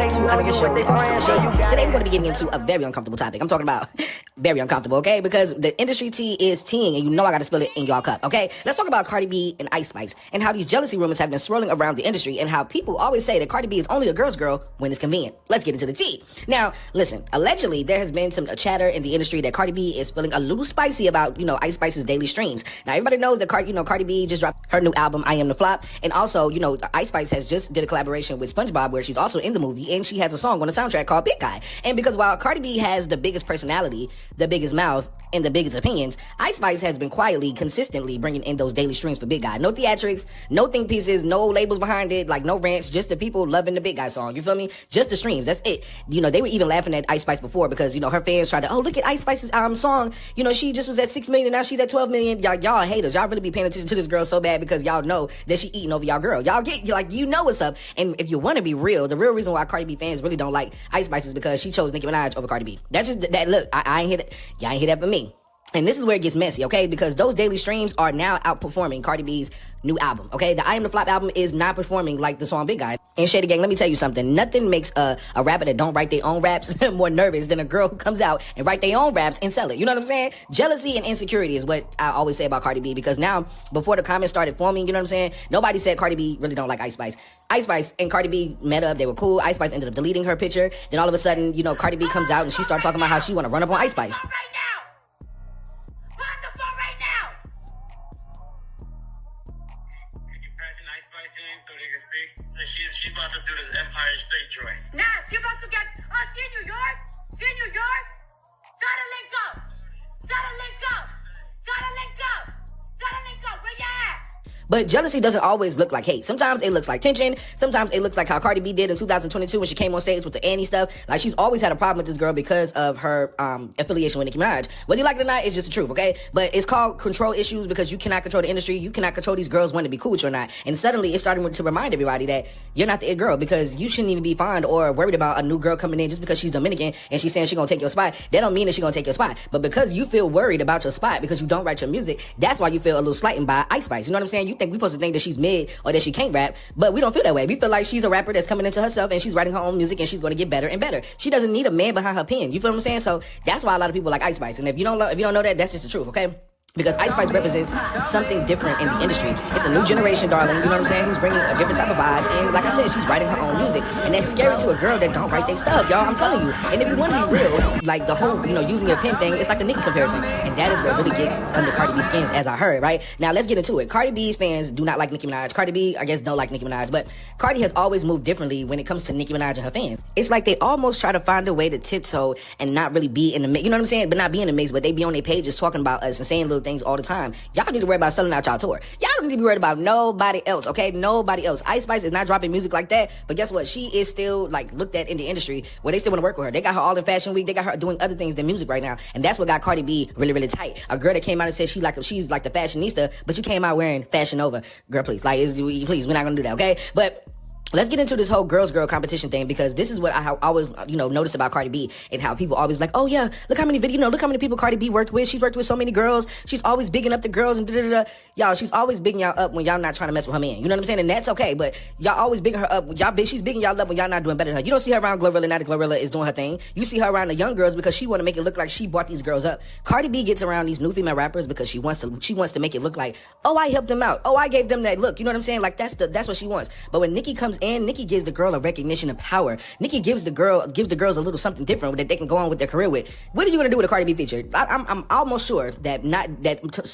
back to another show with all this shit. Today we're going to be getting into a very uncomfortable topic. I'm talking about very uncomfortable, okay? Because the industry tea is teeing, and you know I got to spill it in y'all cup, okay? Let's talk about Cardi B and Ice Spice, and how these jealousy rumors have been swirling around the industry, and how people always say that Cardi B is only a girl's girl when it's convenient. Let's get into the tea. Now, listen, allegedly there has been some chatter in the industry that Cardi B is feeling a little spicy about, Ice Spice's daily streams. Now, everybody knows that Cardi B just dropped her new album, I Am the Flop, and also, Ice Spice has just did a collaboration with SpongeBob where she's also in the movie, and she has a song on the soundtrack called Big Guy. And because while Cardi B has the biggest personality, the biggest mouth, and the biggest opinions, Ice Spice has been quietly, consistently bringing in those daily streams for Big Guy. No theatrics, no think pieces, no labels behind it, like no rants, just the people loving the Big Guy song. You feel me? Just the streams. That's it. They were even laughing at Ice Spice before because, her fans tried to, look at Ice Spice's song. She just was at 6 million and now she's at 12 million. Y'all haters. Y'all really be paying attention to this girl so bad because y'all know that she eating over y'all girl. Y'all get, what's up. And if you want to be real, the real reason why Cardi B fans really don't like Ice Spice is because she chose Nicki Minaj over Cardi B. That's just that. Look, I ain't hear that. Y'all ain't hear that from me. And this is where it gets messy, okay? Because those daily streams are now outperforming Cardi B's new album, okay? The I Am the Flop album is not performing like the song Big Guy. And Shady Gang, let me tell you something. Nothing makes a rapper that don't write their own raps more nervous than a girl who comes out and write their own raps and sell it. You know what I'm saying? Jealousy and insecurity is what I always say about Cardi B, because now, before the comments started forming, you know what I'm saying? Nobody said Cardi B really don't like Ice Spice. Ice Spice and Cardi B met up. They were cool. Ice Spice ended up deleting her picture. Then all of a sudden, Cardi B comes out and she starts talking about how she want to run up on Ice Spice. She about to do this Empire State joint. Nah, she about to get, she in New York? She in New York? Try to link up. Try to link up. Try to link up. Try to link up. Where you at? But jealousy doesn't always look like hate. Sometimes it looks like tension. Sometimes it looks like how Cardi B did in 2022 when she came on stage with the Annie stuff. Like, she's always had a problem with this girl because of her affiliation with Nicki Minaj. Whether you like it or not, it's just the truth, okay? But it's called control issues because you cannot control the industry. You cannot control these girls wanting to be cool with you or not. And suddenly it's starting to remind everybody that you're not the it girl, because you shouldn't even be fond or worried about a new girl coming in just because she's Dominican and she's saying she's gonna take your spot. That don't mean that she's gonna take your spot. But because you feel worried about your spot because you don't write your music, that's why you feel a little slighted by Ice Spice. You know what I'm saying? You think we supposed to think that she's mid or that she can't rap, but we don't feel that way. We feel like she's a rapper that's coming into herself and she's writing her own music and she's going to get better and better. She doesn't need a man behind her pen. You feel what I'm saying? So that's why a lot of people like Ice Spice. And if you don't know that, that's just the truth, okay? Because Ice Spice represents something different in the industry. It's a new generation, darling, you know what I'm saying, who's bringing a different type of vibe. And like I said, she's writing her own music. And that's scary to a girl that don't write their stuff, y'all. I'm telling you. And if you want to be real, like the whole, using your pen thing, it's like a Nicki comparison. And that is what really gets under Cardi B's skins, as I heard, right? Now, let's get into it. Cardi B's fans do not like Nicki Minaj. Cardi B, I guess, don't like Nicki Minaj. But Cardi has always moved differently when it comes to Nicki Minaj and her fans. It's like they almost try to find a way to tiptoe and not really be in the mix. You know what I'm saying? But not be in the mix, but they be on their pages talking about us and saying little things all the time. Y'all need to worry about selling out y'all tour. Y'all don't need to be worried about nobody else, okay? Nobody else. Ice Spice is not dropping music like that, but guess what? She is still, looked at in the industry where they still want to work with her. They got her all in Fashion Week. They got her doing other things than music right now, and that's what got Cardi B really, really tight. A girl that came out and said she's like the fashionista, but you came out wearing Fashion Nova. Girl, please. Please, we're not going to do that, okay? But let's get into this whole girls competition thing, because this is what I always, noticed about Cardi B, and how people always like, oh yeah, look how many people Cardi B worked with. She's worked with so many girls. She's always bigging up the girls and da-da-da-da. Y'all, she's always bigging y'all up when y'all not trying to mess with her man. You know what I'm saying? And that's okay, but y'all always bigging her up. She's bigging y'all up when y'all not doing better than her. You don't see her around Glorilla now that Glorilla is doing her thing. You see her around the young girls because she want to make it look like she brought these girls up. Cardi B gets around these new female rappers because she wants to make it look like, oh, I helped them out. Oh, I gave them that look. You know what I'm saying? Like, that's what she wants. But when Nicki comes in, Nicki gives the girl a recognition of power. Nicki gives the girls a little something different that they can go on with their career with. What are you gonna do with a Cardi B feature? I'm almost sure that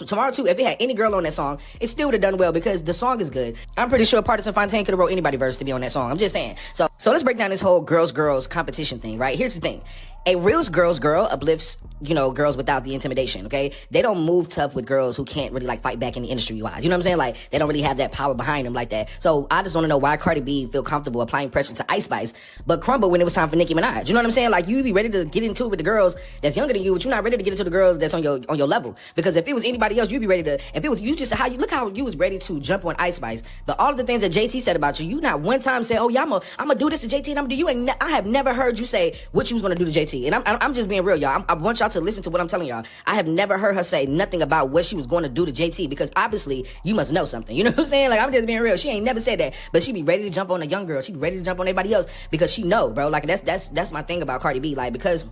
tomorrow too, if it had any girl on that song, it still would have done well because the song is good. I'm pretty sure Partisan Fontaine could have wrote anybody verse to be on that song. I'm just saying. So let's break down this whole girls competition thing, right? Here's the thing. A real girls girl uplifts, girls without the intimidation, okay? They don't move tough with girls who can't really fight back in the industry wise. You know what I'm saying? Like, they don't really have that power behind them like that. So I just want to know why Cardi B feel comfortable applying pressure to Ice Spice, but crumble when it was time for Nicki Minaj. You know what I'm saying? Like, you be ready to get into it with the girls that's younger than you, but you're not ready to get into the girls that's on your level. Because if it was anybody else, you'd be ready to, if it was you, just look how you was ready to jump on Ice Spice. But all of the things that JT said about you, you not one time said, oh yeah, I'm gonna do this to JT and I'm gonna do you. And I have never heard you say what you was gonna do to JT. JT. And I'm just being real, y'all. I want y'all to listen to what I'm telling y'all. I have never heard her say nothing about what she was going to do to JT, because obviously you must know something. You know what I'm saying? Like, I'm just being real. She ain't never said that, but she be ready to jump on a young girl. She be ready to jump on everybody else because she know, bro. Like, that's my thing about Cardi B. Like, because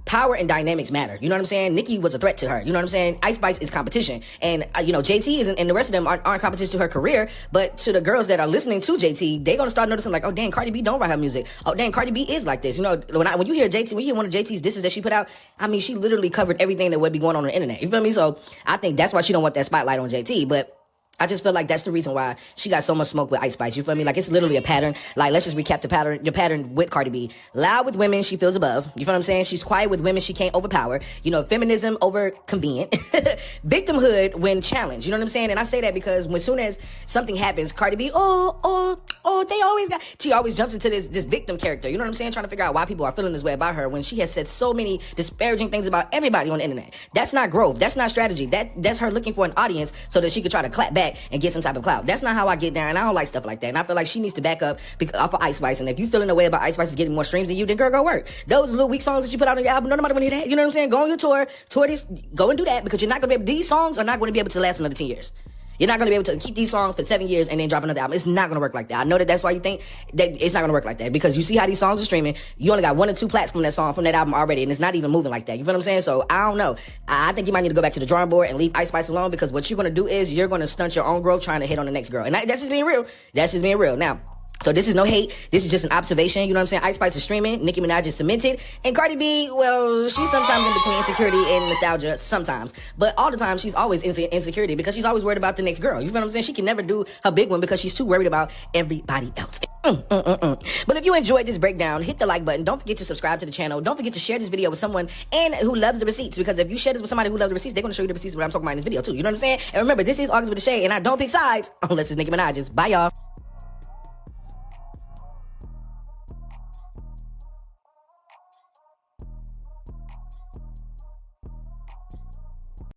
power and dynamics matter. You know what I'm saying? Nicki was a threat to her. You know what I'm saying? Ice Spice is competition. And, JT isn't, and the rest of them aren't competition to her career, but to the girls that are listening to JT, they're going to start noticing, like, oh, dang, Cardi B don't write her music. Oh, dang, Cardi B is like this. You know, when you hear JT, when you hear one of JT's disses that she put out, I mean, she literally covered everything that would be going on the internet. You feel me? So I think that's why she don't want that spotlight on JT. But I just feel like that's the reason why she got so much smoke with Ice Spice. You feel me? Like, it's literally a pattern. Like, let's just recap the pattern with Cardi B. Loud with women, she feels above. You feel what I'm saying? She's quiet with women, she can't overpower. Feminism over convenient. Victimhood when challenged. You know what I'm saying? And I say that because when soon as something happens, Cardi B, she always jumps into this victim character. You know what I'm saying? Trying to figure out why people are feeling this way about her when she has said so many disparaging things about everybody on the internet. That's not growth. That's not strategy. That's her looking for an audience so that she could try to clap back and get some type of clout. That's not how I get down. I don't like stuff like that. And I feel like she needs to back up off of Ice Spice. And if you feeling the way about Ice Spice is getting more streams than you, then girl, go work. Those little weak songs that you put out on your album, nobody want to hear that. You know what I'm saying? Go on your tour this, go and do that, because you're not going to be able, these songs are not going to be able to last another 10 years. You're not going to be able to keep these songs for 7 years and then drop another album. It's not going to work like that. I know that's why you think that it's not going to work like that, because you see how these songs are streaming. You only got 1 or 2 plaques from that album already, and it's not even moving like that. You feel what I'm saying? So I don't know. I think you might need to go back to the drawing board and leave Ice Spice alone, because what you're going to do is you're going to stunt your own growth trying to hit on the next girl. And that's just being real. That's just being real. Now, so this is no hate. This is just an observation. You know what I'm saying? Ice Spice is streaming. Nicki Minaj is cemented. And Cardi B, well, she's sometimes in between insecurity and nostalgia. Sometimes. But all the time, she's always insecurity, because she's always worried about the next girl. You feel what I'm saying? She can never do her big one because she's too worried about everybody else. But if you enjoyed this breakdown, hit the like button. Don't forget to subscribe to the channel. Don't forget to share this video with someone who loves the receipts, because if you share this with somebody who loves the receipts, they're going to show you the receipts of what I'm talking about in this video too. You know what I'm saying? And remember, this is August with the Shade, and I don't pick sides unless it's Nicki Minaj's. Bye, y'all.